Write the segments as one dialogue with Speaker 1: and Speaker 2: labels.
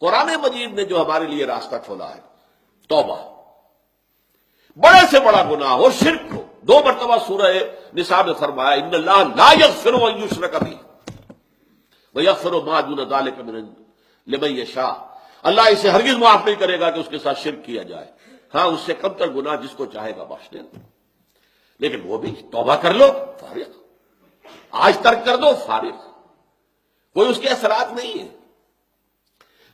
Speaker 1: قرآن مجید نے جو ہمارے لیے راستہ کھولا ہے توبہ، بڑے سے بڑا گناہ ہو، شرک ہو، 2 مرتبہ سورہ نساء میں فرمایا ان اللہ لا یغفر ان یشرک بہ ویغفر ما دون ذلک لمن یشاء، اللہ اسے ہرگز معاف نہیں کرے گا کہ اس کے ساتھ شرک کیا جائے، ہاں اس سے کم تر گناہ جس کو چاہے گا بخش دے گا، لیکن وہ بھی توبہ کر لو فارغ، آج ترک کر دو فارغ، کوئی اس کے اثرات نہیں ہے۔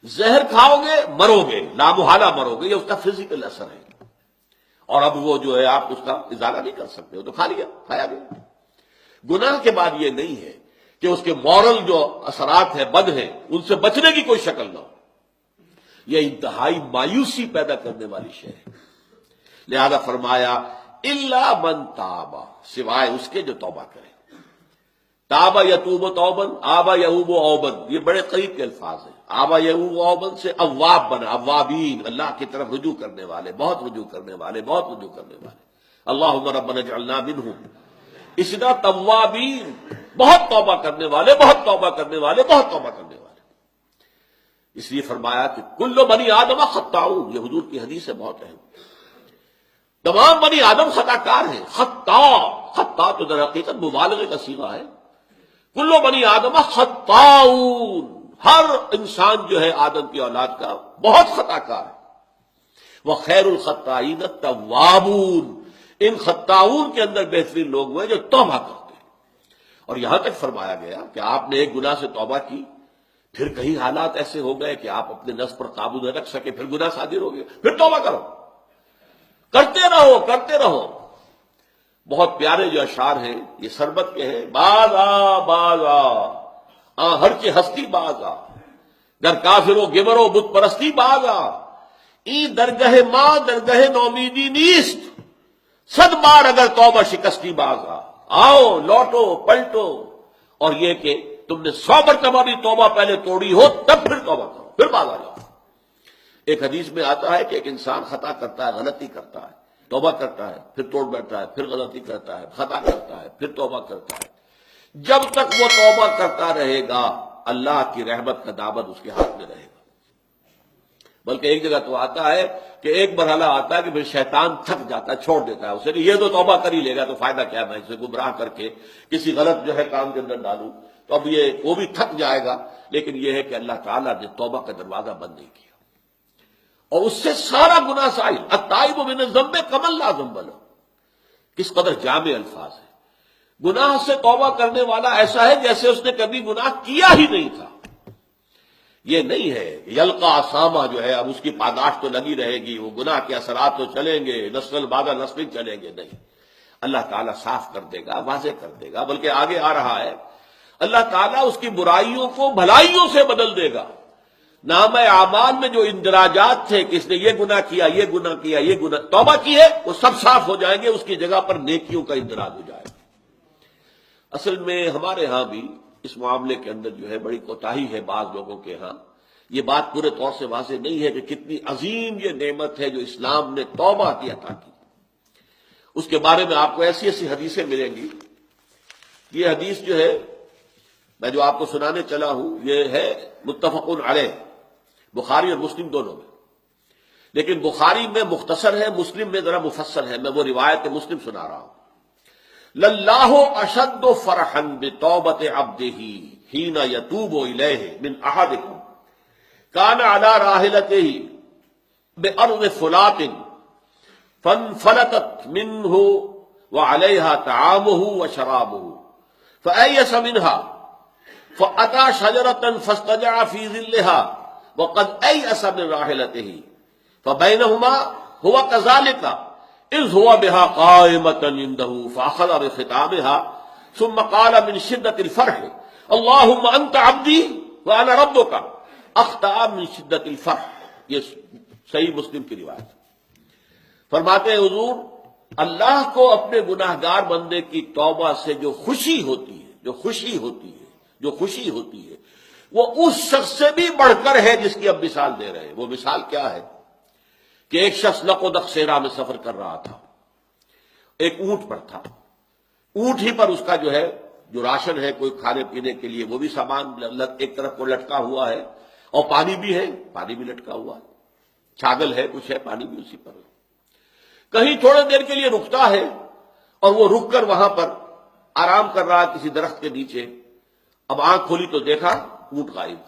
Speaker 1: زہر کھاؤ گے مرو گے، لامحالہ مرو گے، یہ اس کا فزیکل اثر ہے، اور اب وہ جو ہے آپ اس کا ازالہ نہیں کر سکتے ہو، تو کھا لیا، کھایا گیا۔ گناہ کے بعد یہ نہیں ہے کہ اس کے مورل جو اثرات ہیں بد ہیں ان سے بچنے کی کوئی شکل نہ ہو، یہ انتہائی مایوسی پیدا کرنے والی شے ہے۔ لہذا فرمایا الا من تاب، سوائے اس کے جو توبہ کرے۔ تابا یتوب توبن، آبا یعوب اوبن، یہ بڑے قریب کے الفاظ ہیں۔ آبا یعوب اوبن سے اواب بنا، اوابین، اللہ کی طرف رجوع کرنے والے، بہت رجوع کرنے والے، بہت رجوع کرنے والے۔ اللہم ربنا اجعلنا منہم۔ اسی طرح توابین، بہت توبہ کرنے والے، بہت توبہ کرنے والے، بہت توبہ کرنے والے۔ اس لیے فرمایا کہ کل بنی آدم خطاؤون، یہ حضور کی حدیث ہے بہت اہم، تمام بنی آدم خطا کار ہیں۔ خطا تو در حقیقت مبالغے کا صیغہ ہے۔ کل بنی آدم خطاؤون، ہر انسان جو ہے آدم کی اولاد کا بہت خطا کار ہے۔ وخیر الخطائین التوابون، ان خطاؤون کے اندر بہترین لوگ ہوئے جو توبہ کرتے ہیں۔ اور یہاں تک فرمایا گیا کہ آپ نے ایک گناہ سے توبہ کی، پھر کئی حالات ایسے ہو گئے کہ آپ اپنے نفس پر قابو نہ رکھ سکے، پھر گناہ صادر ہو گیا، پھر توبہ کرو، کرتے رہو کرتے رہو۔ بہت پیارے جو اشعار ہیں یہ سربت کے ہیں۔ باز آ باز آ ہر کی ہستی باز آ، در کافرو گمرو بت پرستی باز آ، ای درگہ ماں درگہ نومیدی نیست، 100 بار اگر توبہ شکستی باز آؤ لوٹو پلٹو، اور یہ کہ تم نے 100 مرتبہ بھی توبہ پہلے توڑی ہو تب پھر توبہ کرو، پھر باز آ جاؤ۔ ایک حدیث میں آتا ہے کہ ایک انسان خطا کرتا ہے، غلطی کرتا ہے، توبہ کرتا ہے، پھر توڑ بیٹھتا ہے، پھر غلطی کرتا ہے، خطا کرتا ہے، پھر توبہ کرتا ہے، جب تک وہ توبہ کرتا رہے گا اللہ کی رحمت کا دامن اس کے ہاتھ میں رہے گا۔ بلکہ ایک جگہ تو آتا ہے کہ ایک مرحلہ آتا ہے کہ پھر شیطان تھک جاتا ہے، چھوڑ دیتا ہے اسے کہ یہ تو توبہ کر ہی لے گا تو فائدہ کیا، میں اسے گمراہ کر کے کسی غلط جو ہے کام کے اندر ڈالوں، تو اب یہ وہ بھی تھک جائے گا۔ لیکن یہ ہے کہ اللہ تعالیٰ نے توبہ کا دروازہ بند نہیں کیا، اور اس سے سارا گناہ سائل۔ التائب من الذنب کمن لا ذنب لہ، کس قدر جامع الفاظ ہے۔ گناہ سے توبہ کرنے والا ایسا ہے جیسے اس نے کبھی گناہ کیا ہی نہیں تھا۔ یہ نہیں ہے یلقا اسامہ جو ہے اب اس کی پاداش تو لگی رہے گی، وہ گناہ کے اثرات تو چلیں گے، نسل بعد نسل چلیں گے، نہیں، اللہ تعالیٰ صاف کر دے گا، واضح کر دے گا، بلکہ آگے آ رہا ہے اللہ تعالیٰ اس کی برائیوں کو بھلائیوں سے بدل دے گا۔ نام اعمال میں جو اندراجات تھے کہ اس نے یہ گناہ کیا، یہ گناہ کیا، یہ گناہ، توبہ کی ہے، وہ سب صاف ہو جائیں گے، اس کی جگہ پر نیکیوں کا اندراج ہو جائے گا۔ اصل میں ہمارے ہاں بھی اس معاملے کے اندر جو ہے بڑی کوتاہی ہے بعض لوگوں کے ہاں۔ یہ بات پورے طور سے واضح نہیں ہے کہ کتنی عظیم یہ نعمت ہے جو اسلام نے توبہ کی عطا کی۔ اس کے بارے میں آپ کو ایسی ایسی حدیثیں ملیں گی۔ یہ حدیث جو ہے میں جو آپ کو سنانے چلا ہوں یہ ہے متفق علیہ، بخاری اور مسلم دونوں میں، لیکن بخاری میں مختصر ہے، مسلم میں ذرا مفصل ہے، میں وہ روایت مسلم سنا رہا ہوں۔ للہ اشد فرحا بتوبۃ عبدہ حین یتوب الیہ من احدکم کان علی راحلتہ بارض فلات فانفلتت منہ وعلیہا طعامہ وشرابہ فأیس منها فأتى شجرة فاستجع في ظلها وقد أيأس من راحلته فبينهما هو كذلك إذ هو بها قائمة عنده فأخذ بختامها ثم قال من شدة الفرح اللهم أنت عبدي وأنا ربك أخطأ من شدة الفرح۔ یہ صحیح مسلم کی روایت۔ فرماتے ہیں حضور اللہ کو اپنے گناہگار بندے کی توبہ سے جو خوشی ہوتی ہے، جو خوشی ہوتی ہے، جو خوشی ہوتی ہے وہ اس شخص سے بھی بڑھ کر ہے جس کی اب مثال دے رہے ہیں۔ وہ مثال کیا ہے کہ ایک شخص نق و نق صحرا میں سفر کر رہا تھا، ایک اونٹ پر تھا، اونٹ ہی پر اس کا جو ہے جو راشن ہے کوئی کھانے پینے کے لیے وہ بھی سامان ایک طرف کو لٹکا ہوا ہے، اور پانی بھی ہے، پانی بھی لٹکا ہوا ہے، چھاگل ہے، کچھ ہے، پانی بھی اسی پر ہے۔ کہیں تھوڑی دیر کے لیے رکتا ہے اور وہ رک کر وہاں پر آرام کر رہا کسی درخت کے نیچے۔ اب آنکھ کھولی تو دیکھا اونٹ غائب۔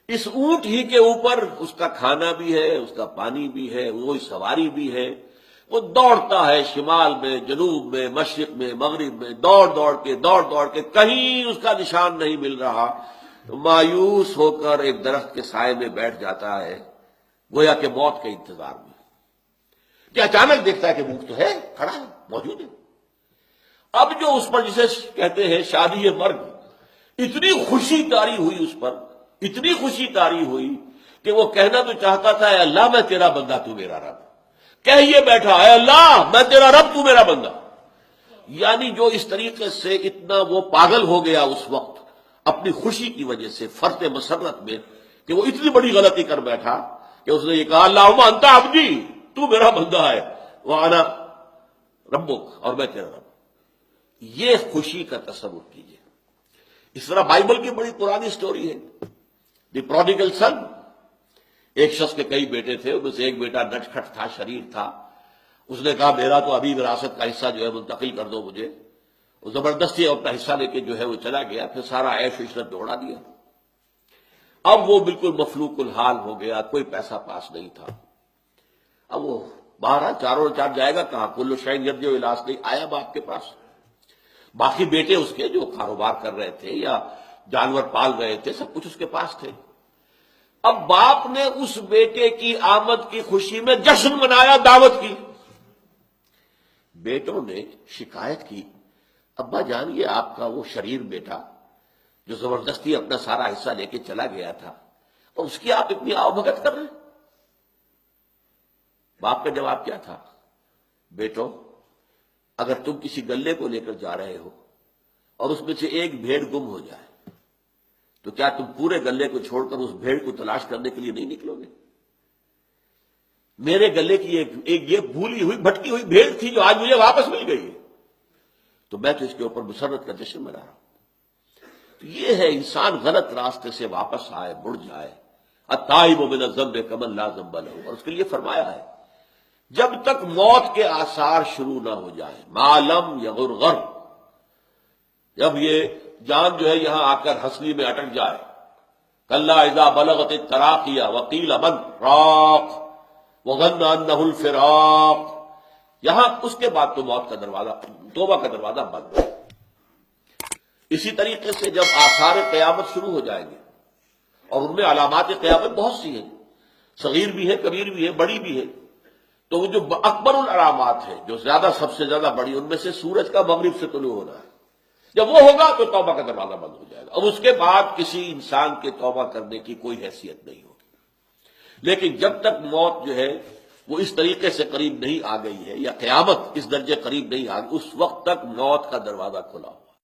Speaker 1: اس اونٹ ہی کے اوپر اس کا کھانا بھی ہے، اس کا پانی بھی ہے، وہی سواری بھی ہے۔ وہ دوڑتا ہے شمال میں، جنوب میں، مشرق میں، مغرب میں، دوڑ دوڑ کے کہیں اس کا نشان نہیں مل رہا۔ مایوس ہو کر ایک درخت کے سائے میں بیٹھ جاتا ہے، گویا کہ موت کے انتظار میں، کہ اچانک دیکھتا ہے کہ اونٹ تو ہے، کھڑا ہے، موجود ہے۔ اب جو اس پر جسے کہتے ہیں شادی مرگ، اتنی خوشی طاری ہوئی اس پر، اتنی خوشی طاری ہوئی کہ وہ کہنا تو چاہتا تھا، اے اللہ میں تیرا بندہ تو میرا رب، کہہ یہ بیٹھا، اے اللہ میں تیرا رب تو میرا بندہ۔ یعنی جو اس طریقے سے اتنا وہ پاگل ہو گیا اس وقت اپنی خوشی کی وجہ سے، فرط مسرت میں، کہ وہ اتنی بڑی غلطی کر بیٹھا کہ اس نے یہ کہا، اللہم انت عبدی، تو میرا بندہ ہے، وانا ربک، اور میں تیرا رب۔ یہ خوشی کا تصور کیجئے۔ اس طرح بائبل کی بڑی پرانی سٹوری ہے، دی پروڈیگل سن۔ ایک شخص کے کئی بیٹے تھے، ان میں سے ایک بیٹا نٹکھٹ تھا، شریر تھا۔ اس نے کہا میرا تو ابھی وراثت کا حصہ جو ہے منتقل کر دو مجھے۔ وہ زبردستی اپنا حصہ لے کے جو ہے وہ چلا گیا، پھر سارا عیش و عشرت دوڑا دیا۔ اب وہ بالکل مفلوق الحال ہو گیا، کوئی پیسہ پاس نہیں تھا۔ اب وہ باہر چاروں چار جائے گا کہاں؟ کل شعین یرجع الی اصلہ، آیا باپ کے پاس۔ باقی بیٹے اس کے جو کاروبار کر رہے تھے یا جانور پال رہے تھے، سب کچھ اس کے پاس تھے۔ اب باپ نے اس بیٹے کی آمد کی خوشی میں جشن منایا، دعوت کی۔ بیٹوں نے شکایت کی، ابا جان یہ آپ کا وہ شریر بیٹا جو زبردستی اپنا سارا حصہ لے کے چلا گیا تھا، اور اس کی آپ اتنی آؤ بھگت کر رہے ہیں۔ باپ کا جواب کیا تھا؟ بیٹو، اگر تم کسی گلے کو لے کر جا رہے ہو اور اس میں سے ایک بھیڑ گم ہو جائے تو کیا تم پورے گلے کو چھوڑ کر اس بھیڑ کو تلاش کرنے کے لیے نہیں نکلو گے؟ میرے گلے کی ایک یہ بھولی ہوئی بھٹکی ہوئی بھیڑ تھی جو آج مجھے واپس مل گئی ہے، تو میں تو اس کے اوپر مسرت کا جشن منا رہا ہوں۔ تو یہ ہے انسان غلط راستے سے واپس آئے، مڑ جائے۔ التائب من الذنب کمن لا ذنب لہ، اور اس کے لیے فرمایا ہے جب تک موت کے آثار شروع نہ ہو جائیں، ما لم یغرغر، جب یہ جان جو ہے یہاں آ کر ہنسلی میں اٹک جائے، کلا اذا بلغت التراقی وقیل من راق وظن انہ الفراق، یہاں اس کے بعد تو موت کا دروازہ، توبہ کا دروازہ بند ہے۔ اسی طریقے سے جب آثار قیامت شروع ہو جائیں گے، اور ان میں علامات قیامت بہت سی ہیں، صغیر بھی ہے، کبیر بھی ہے، بڑی بھی ہے، تو وہ جو اکبر العلامات ہے، جو سب سے زیادہ بڑی، ان میں سے سورج کا مغرب سے طلوع ہونا ہے۔ جب وہ ہوگا تو توبہ کا دروازہ بند ہو جائے گا، اب اس کے بعد کسی انسان کے توبہ کرنے کی کوئی حیثیت نہیں ہوگی۔ لیکن جب تک موت جو ہے وہ اس طریقے سے قریب نہیں آ گئی ہے، یا قیامت اس درجے قریب نہیں آ گئی، اس وقت تک موت کا دروازہ کھلا ہو۔